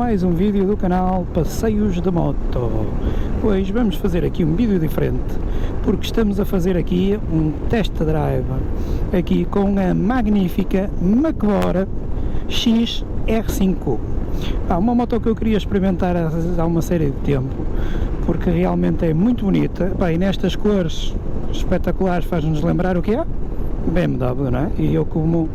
mais um vídeo do canal Passeios de Moto. Hoje vamos fazer aqui um vídeo diferente, porque estamos a fazer aqui um test drive aqui com a magnífica Makbora XR5. Uma moto que eu queria experimentar há uma série de tempo, porque realmente é muito bonita. Bem, nestas cores espetaculares faz-nos lembrar o que é? BMW, não é? E eu, como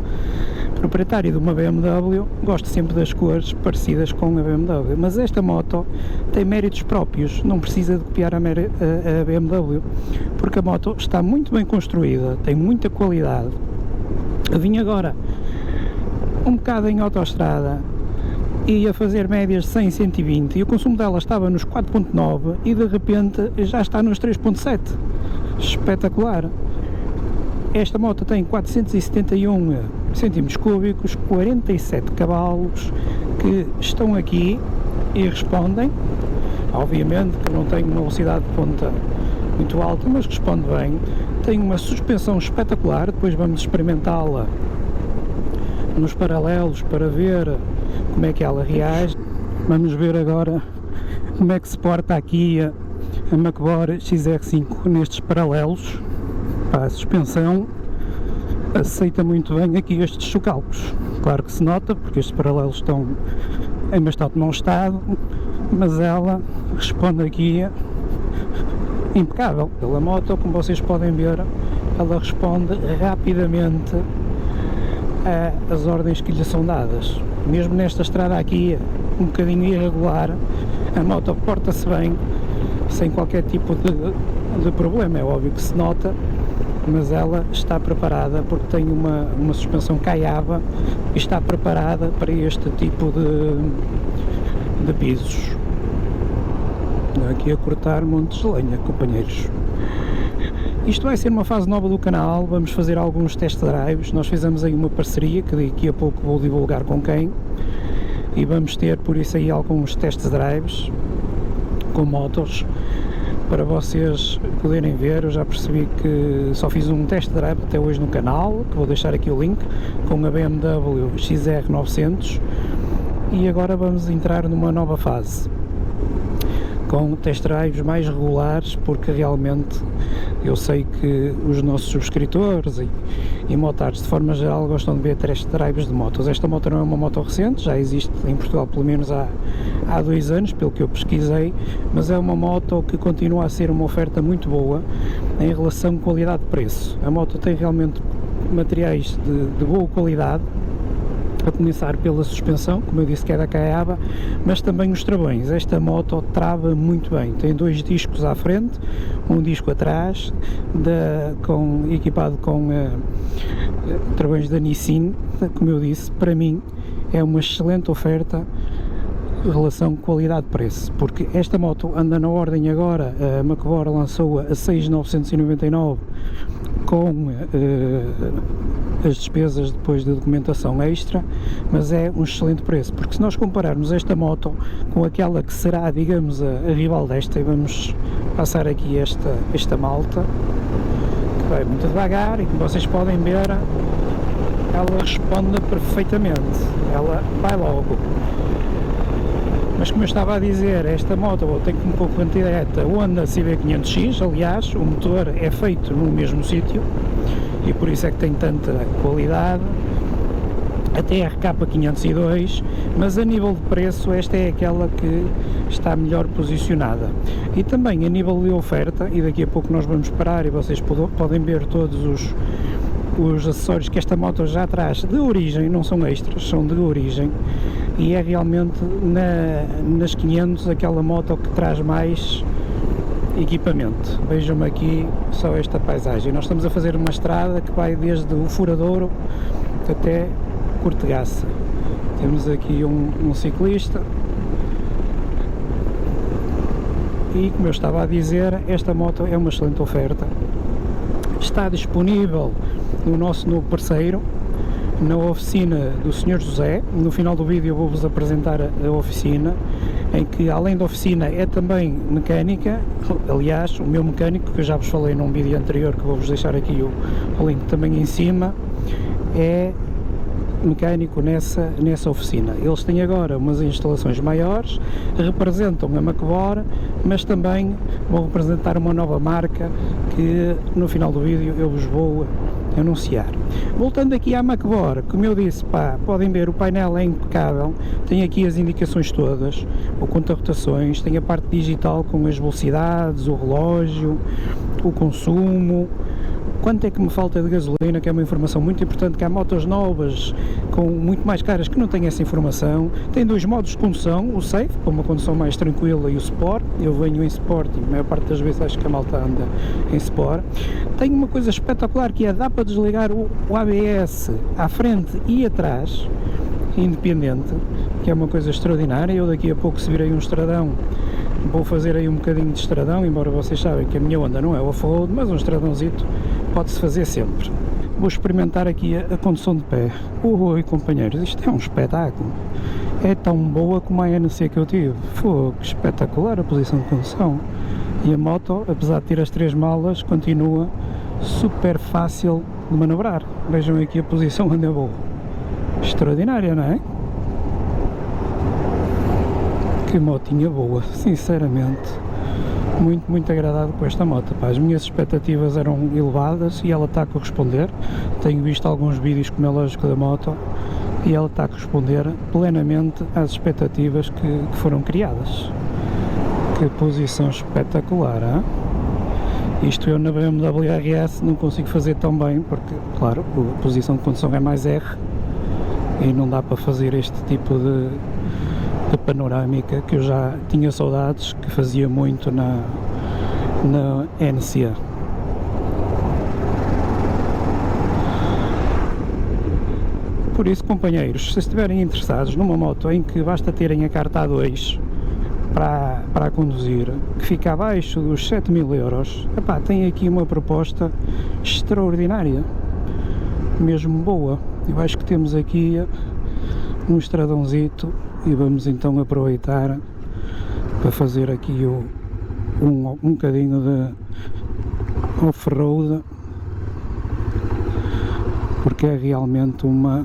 proprietário de uma BMW, gosto sempre das cores parecidas com a BMW, mas esta moto tem méritos próprios, não precisa de copiar a BMW, porque a moto está muito bem construída, tem muita qualidade. Eu vim agora um bocado em autoestrada e a fazer médias de 100, 120 e o consumo dela estava nos 4.9 e de repente já está nos 3.7. Espetacular! Esta moto tem 471 centímetros cúbicos, 47 cavalos que estão aqui e respondem. Obviamente que não tem uma velocidade de ponta muito alta, mas responde bem. Tem uma suspensão espetacular, depois vamos experimentá-la nos paralelos para ver como é que ela reage. Vamos ver agora como é que se porta aqui a Makbora XR5 nestes paralelos. A suspensão aceita muito bem aqui estes chocalcos. Claro que se nota, porque estes paralelos estão em bastante mau estado, mas ela responde aqui impecável. Pela moto, como vocês podem ver, ela responde rapidamente às ordens que lhe são dadas. Mesmo nesta estrada aqui, um bocadinho irregular, a moto porta-se bem, sem qualquer tipo de problema. É óbvio que se nota, mas ela está preparada porque tem uma suspensão caiaba e está preparada para este tipo de pisos. Aqui a cortar montes de lenha, companheiros. Isto vai ser uma fase nova do canal, vamos fazer alguns test drives. Nós fizemos aí uma parceria que daqui a pouco vou divulgar com quem, e vamos ter por isso aí alguns test drives com motos para vocês poderem ver. Eu já percebi que só fiz um test drive até hoje no canal, que vou deixar aqui o link, com a BMW XR900, e agora vamos entrar numa nova fase com test drives mais regulares, porque realmente eu sei que os nossos subscritores e motards de forma geral gostam de ver test drives de motos. Esta moto não é uma moto recente, já existe em Portugal pelo menos há 2 anos, pelo que eu pesquisei, mas é uma moto que continua a ser uma oferta muito boa em relação qualidade-preço. A moto tem realmente materiais de boa qualidade, a começar pela suspensão, como eu disse, que é da caiaba, mas também os travões. Esta moto trava muito bem, tem 2 discos à frente, um disco atrás, equipado com travões da Nissin. Como eu disse, para mim é uma excelente oferta em relação qualidade-preço, porque esta moto anda na ordem agora, a Makbora lançou-a a 6.999 com as despesas depois de documentação extra, mas é um excelente preço, porque se nós compararmos esta moto com aquela que será, digamos, a rival desta, e vamos passar aqui esta malta, que vai muito devagar, e como vocês podem ver, ela responde perfeitamente, ela vai logo. Mas como eu estava a dizer, esta moto tem como concorrente direta o Honda CB500X, aliás, o motor é feito no mesmo sítio e por isso é que tem tanta qualidade, a TRK502, mas a nível de preço esta é aquela que está melhor posicionada. E também a nível de oferta, e daqui a pouco nós vamos parar e vocês podem ver todos os acessórios que esta moto já traz de origem, não são extras, são de origem, e é realmente nas 500 aquela moto que traz mais equipamento. Vejam-me aqui só esta paisagem. Nós estamos a fazer uma estrada que vai desde o Furadouro até Cortegaça. Temos aqui um ciclista e, como eu estava a dizer, esta moto é uma excelente oferta. Está disponível no nosso novo parceiro, na oficina do Sr. José. No final do vídeo eu vou-vos apresentar a oficina, em que além da oficina é também mecânica. Aliás, o meu mecânico, que eu já vos falei num vídeo anterior, que vou-vos deixar aqui o link também em cima, é mecânico nessa oficina. Eles têm agora umas instalações maiores, representam a Macbor, mas também vão representar uma nova marca que no final do vídeo eu vos vou anunciar. Voltando aqui à Macbor, como eu disse, pá, podem ver, o painel é impecável, tem aqui as indicações todas, o conta-rotações, tem a parte digital com as velocidades, o relógio, o consumo, quanto é que me falta de gasolina, que é uma informação muito importante, que há motos novas com muito mais caras que não têm essa informação. Tem dois modos de condução, o Safe, com uma condução mais tranquila, e o Sport. Eu venho em Sport e a maior parte das vezes acho que a malta anda em Sport. Tem uma coisa espetacular que é, dá para desligar o ABS à frente e atrás, independente, que é uma coisa extraordinária. Eu daqui a pouco, se virei um estradão, vou fazer aí um bocadinho de estradão, embora vocês sabem que a minha onda não é o off-road, mas um estradãozito pode-se fazer sempre. Vou experimentar aqui a condução de pé. Oi, companheiros, isto é um espetáculo. É tão boa como a NC que eu tive. Foi espetacular a posição de condução. E a moto, apesar de ter as 3 malas, continua super fácil de manobrar. Vejam aqui a posição onde eu vou. Extraordinária, não é? Que motinha boa, sinceramente. Muito agradado com esta moto. Pá, as minhas expectativas eram elevadas e ela está a corresponder. Tenho visto alguns vídeos, como é lógico, da moto, e ela está a corresponder plenamente às expectativas que foram criadas. Que posição espetacular, hein? Isto eu na BMW RS não consigo fazer tão bem, porque, claro, a posição de condução é mais R e não dá para fazer este tipo de panorâmica que eu já tinha saudades, que fazia muito na NCA. Por isso, companheiros, se estiverem interessados numa moto em que basta terem a carta A2 para conduzir, que fica abaixo dos 7.000 euros, epá, tem aqui uma proposta extraordinária, mesmo boa. Eu acho que temos aqui um estradãozito e vamos então aproveitar para fazer aqui um bocadinho de off-road, porque é realmente uma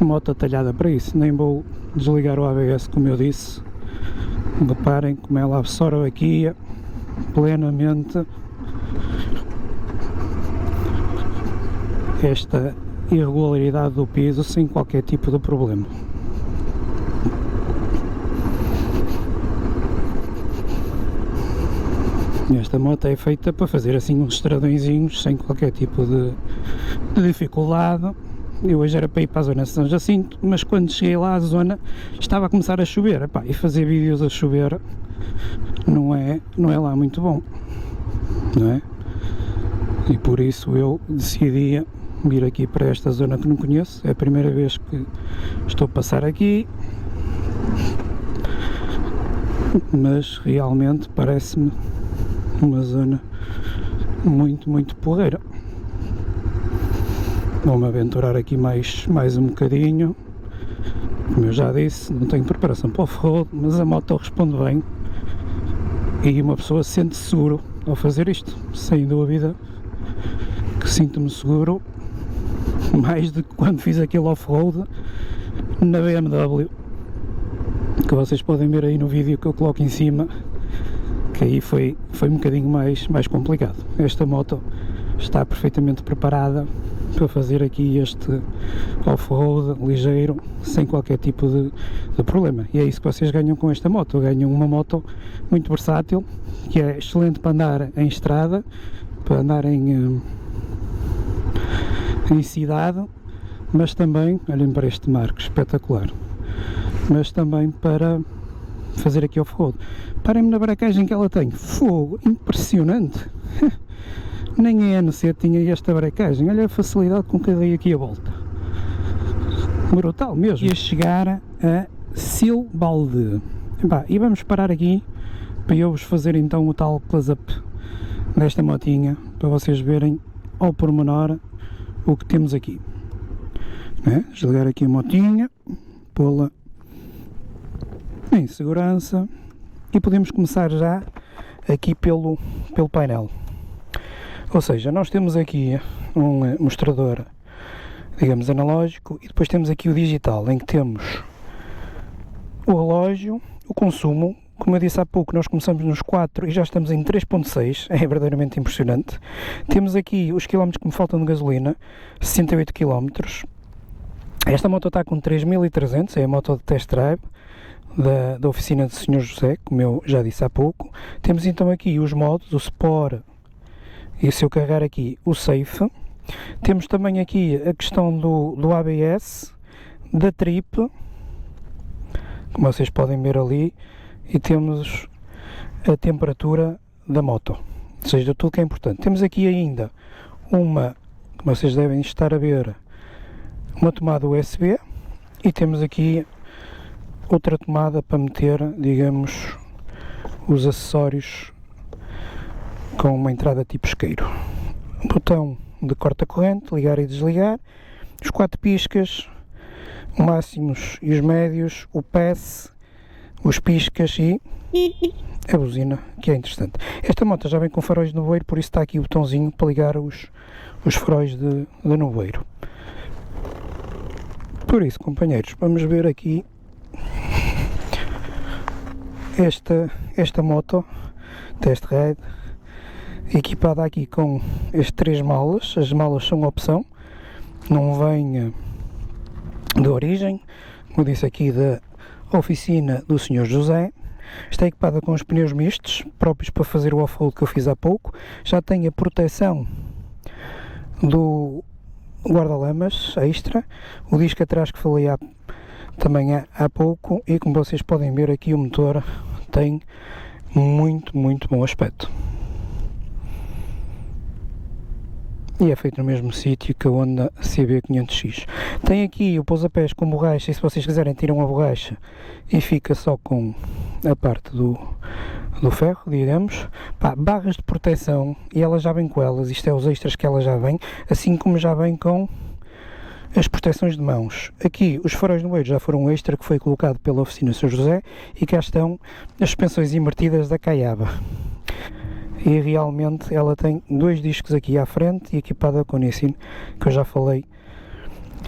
moto talhada para isso. Nem vou desligar o ABS, como eu disse. Reparem como ela absorve aqui plenamente esta irregularidade do piso sem qualquer tipo de problema. Esta moto é feita para fazer assim uns estradõezinhos sem qualquer tipo de dificuldade. Eu hoje era para ir para a zona de São Jacinto, mas quando cheguei lá à zona estava a começar a chover. Epá, e fazer vídeos a chover não é lá muito bom, não é? E por isso eu decidi vir aqui para esta zona que não conheço. É a primeira vez que estou a passar aqui, mas realmente parece-me uma zona muito porreira. Vou-me aventurar aqui mais um bocadinho. Como eu já disse, não tenho preparação para o off-road, mas a moto responde bem e uma pessoa se sente seguro ao fazer isto, sem dúvida que sinto-me seguro mais do que quando fiz aquele off-road na BMW, que vocês podem ver aí no vídeo que eu coloco em cima, que aí foi um bocadinho mais complicado. Esta moto está perfeitamente preparada para fazer aqui este off-road ligeiro, sem qualquer tipo de problema. E é isso que vocês ganham com esta moto. Ganham uma moto muito versátil, que é excelente para andar em estrada, para andar em cidade, mas também, olhem para este marco espetacular, mas também para fazer aqui off-road. Parem-me na baracagem que ela tem. Fogo, impressionante. Nem a NC tinha esta baracagem. Olha a facilidade com que eu dei aqui a volta. Brutal mesmo. Ia chegar a Silbalde. E vamos parar aqui para eu vos fazer então o tal close-up desta motinha, para vocês verem ao pormenor o que temos aqui. Desligar aqui a motinha, pô-la em segurança e podemos começar já aqui pelo painel. Ou seja, nós temos aqui um mostrador digamos, analógico, e depois temos aqui o digital, em que temos o relógio, o consumo. Como eu disse há pouco, nós começamos nos 4 e já estamos em 3.6, é verdadeiramente impressionante. Temos aqui os quilómetros que me faltam de gasolina, 68 km. Esta moto está com 3.300, é a moto de test drive da oficina do Sr. José, como eu já disse há pouco. Temos então aqui os modos, o Sport, e se eu carregar aqui o Safe. Temos também aqui a questão do ABS, da Trip, como vocês podem ver ali, e temos a temperatura da moto, ou seja, tudo que é importante. Temos aqui ainda uma, como vocês devem estar a ver, uma tomada USB, e temos aqui outra tomada para meter, digamos, os acessórios com uma entrada tipo isqueiro. Um botão de corta-corrente, ligar e desligar, os 4 piscas, os máximos e os médios, o PAS, os piscas e a buzina, que é interessante. Esta moto já vem com faróis de nevoeiro, por isso está aqui o botãozinho para ligar os faróis de nevoeiro. Por isso, companheiros, vamos ver aqui esta moto test ride, equipada aqui com as 3 malas. As malas são opção, não vem de origem, como eu disse aqui, da oficina do Sr. José. Está equipada com os pneus mistos, próprios para fazer o off-road que eu fiz há pouco. Já tem a proteção do guarda-lamas extra, o disco atrás que falei também há pouco, e como vocês podem ver aqui, o motor tem muito bom aspecto. E é feito no mesmo sítio que a Honda CB500X. Tem aqui o pousapés com borracha, e se vocês quiserem tiram a borracha e fica só com a parte do ferro, diremos. Barras de proteção, e ela já vem com elas, isto é os extras que ela já vem, assim como já vem com as proteções de mãos. Aqui os faróis no eixo já foram um extra que foi colocado pela oficina Sr. José, e cá estão as suspensões invertidas da Caiaba. E realmente ela tem 2 discos aqui à frente e equipada com Nissin, que eu já falei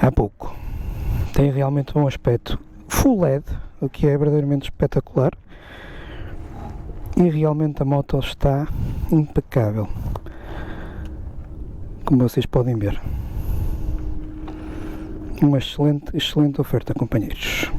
há pouco. Tem realmente um aspecto full LED, o que é verdadeiramente espetacular, e realmente a moto está impecável, como vocês podem ver. Uma excelente oferta, companheiros.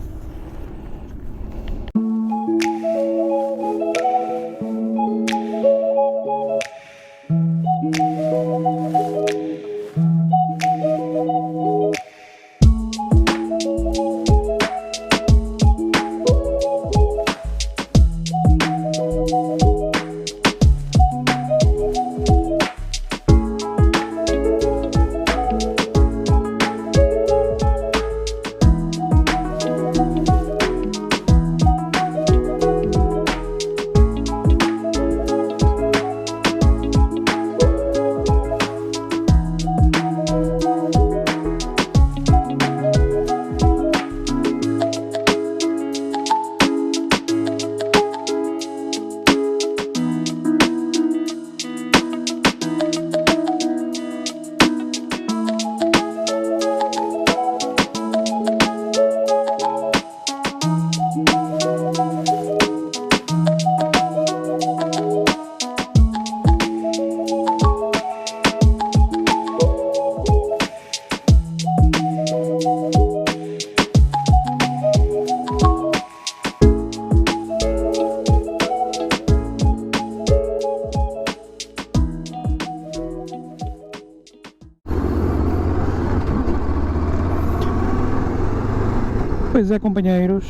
Pois é, companheiros,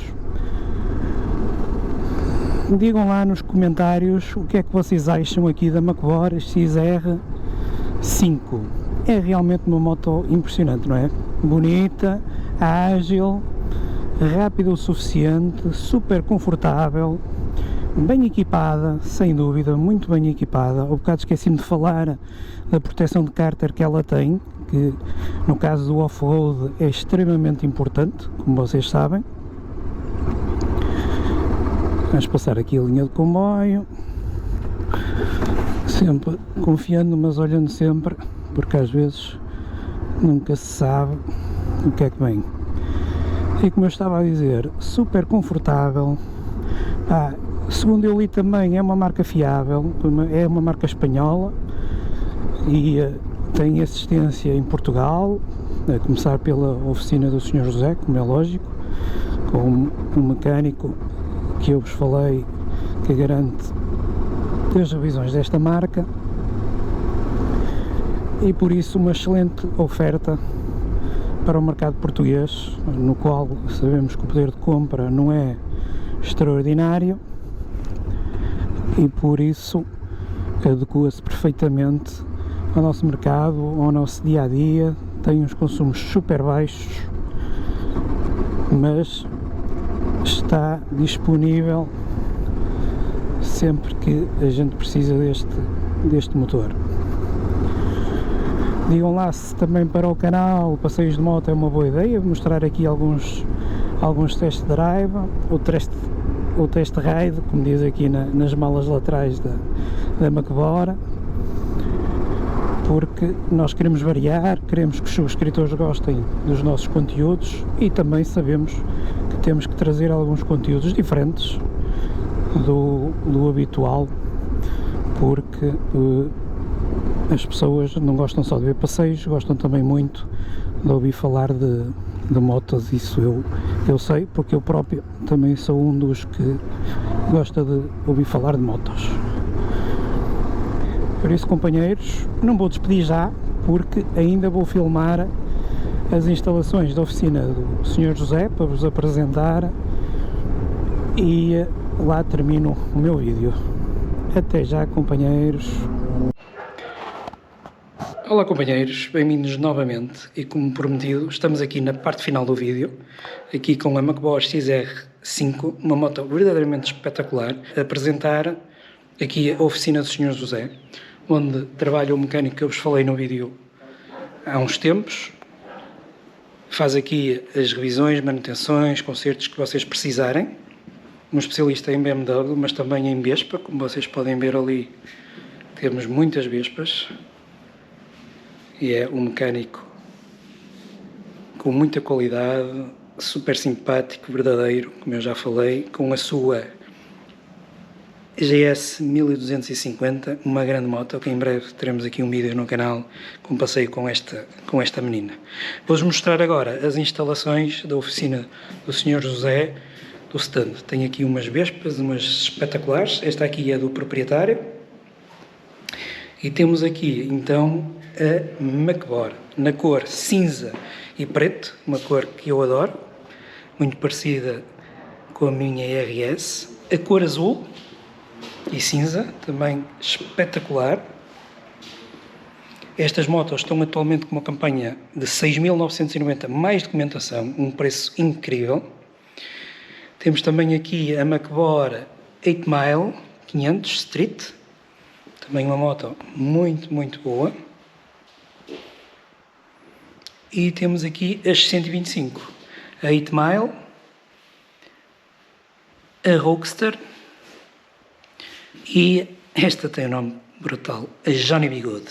digam lá nos comentários o que é que vocês acham aqui da Mach-Bor XR5. É realmente uma moto impressionante, não é? Bonita, ágil, rápida o suficiente, super confortável, bem equipada, sem dúvida, muito bem equipada. Há bocado esqueci-me de falar da proteção de cárter que ela tem, que no caso do off-road é extremamente importante, como vocês sabem. Vamos passar aqui a linha de comboio, sempre confiando, mas olhando sempre, porque às vezes nunca se sabe o que é que vem. E como eu estava a dizer, super confortável. Segundo eu li também, é uma marca fiável, é uma marca espanhola e tem assistência em Portugal, a começar pela oficina do Sr. José, como é lógico, com um mecânico que eu vos falei, que garante as revisões desta marca, e por isso uma excelente oferta para o mercado português, no qual sabemos que o poder de compra não é extraordinário e por isso adequa-se perfeitamente ao nosso mercado, ao nosso dia a dia. Tem uns consumos super baixos, mas está disponível sempre que a gente precisa deste motor. Digam lá se também para o canal passeios de moto é uma boa ideia. Vou mostrar aqui alguns test drive, ou test ride, como diz aqui nas malas laterais da McBora, porque nós queremos variar, queremos que os subscritores gostem dos nossos conteúdos e também sabemos que temos que trazer alguns conteúdos diferentes do habitual, porque as pessoas não gostam só de ver passeios, gostam também muito de ouvir falar de motos. Isso eu sei, porque eu próprio também sou um dos que gosta de ouvir falar de motos. Por isso, companheiros, não vou despedir já, porque ainda vou filmar as instalações da oficina do Sr. José para vos apresentar e lá termino o meu vídeo. Até já, companheiros. Olá, companheiros, bem-vindos novamente e, como prometido, estamos aqui na parte final do vídeo, aqui com a McBora XR5, uma moto verdadeiramente espetacular, a apresentar aqui a oficina do Sr. José, onde trabalha o mecânico que eu vos falei no vídeo há uns tempos. Faz aqui as revisões, manutenções, consertos que vocês precisarem. Um especialista em BMW, mas também em Vespa, como vocês podem ver ali, temos muitas Vespas. E é um mecânico com muita qualidade, super simpático, verdadeiro, como eu já falei, com a sua GS 1250, uma grande moto, que em breve teremos aqui um vídeo no canal com um passeio com esta menina. Vou-vos mostrar agora as instalações da oficina do Sr. José, do stand. Tem aqui umas Vespas, umas espetaculares, esta aqui é do proprietário, e temos aqui então a McBora, na cor cinza e preto, uma cor que eu adoro, muito parecida com a minha RS. A cor azul e cinza, também espetacular. Estas motos estão atualmente com uma campanha de 6.990 mais documentação, um preço incrível. Temos também aqui a McBora 8 Mile 500 Street, também uma moto muito, muito boa. E temos aqui as 125, a 8 Mile, a Roadster e esta tem um nome brutal, a Johnny Bigode,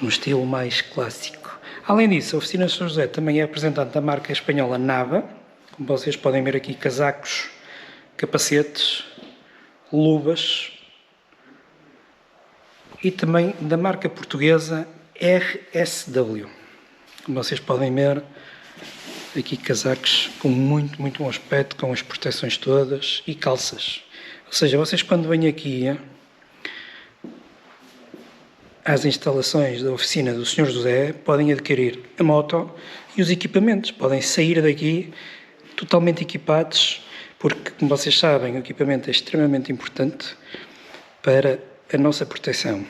um estilo mais clássico. Além disso, a oficina de São José também é representante da marca espanhola Nava, como vocês podem ver aqui, casacos, capacetes, luvas, e também da marca portuguesa RSW. Como vocês podem ver, aqui casacos com muito, muito bom aspecto, com as proteções todas, e calças. Ou seja, vocês quando vêm aqui às instalações da oficina do Sr. José, podem adquirir a moto e os equipamentos. Podem sair daqui totalmente equipados, porque, como vocês sabem, o equipamento é extremamente importante para a nossa proteção.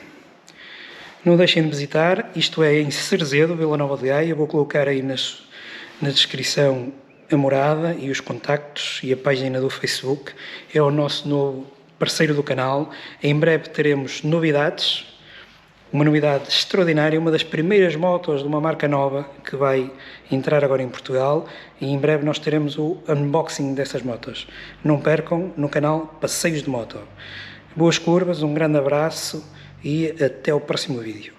Não deixem de visitar, isto é em Cerzedo, Vila Nova de Gaia. Eu vou colocar aí na descrição a morada e os contactos e a página do Facebook. É o nosso novo parceiro do canal. Em breve teremos novidades, uma novidade extraordinária, uma das primeiras motos de uma marca nova que vai entrar agora em Portugal, e em breve nós teremos o unboxing dessas motos. Não percam no canal Passeios de Moto. Boas curvas, um grande abraço e até o próximo vídeo.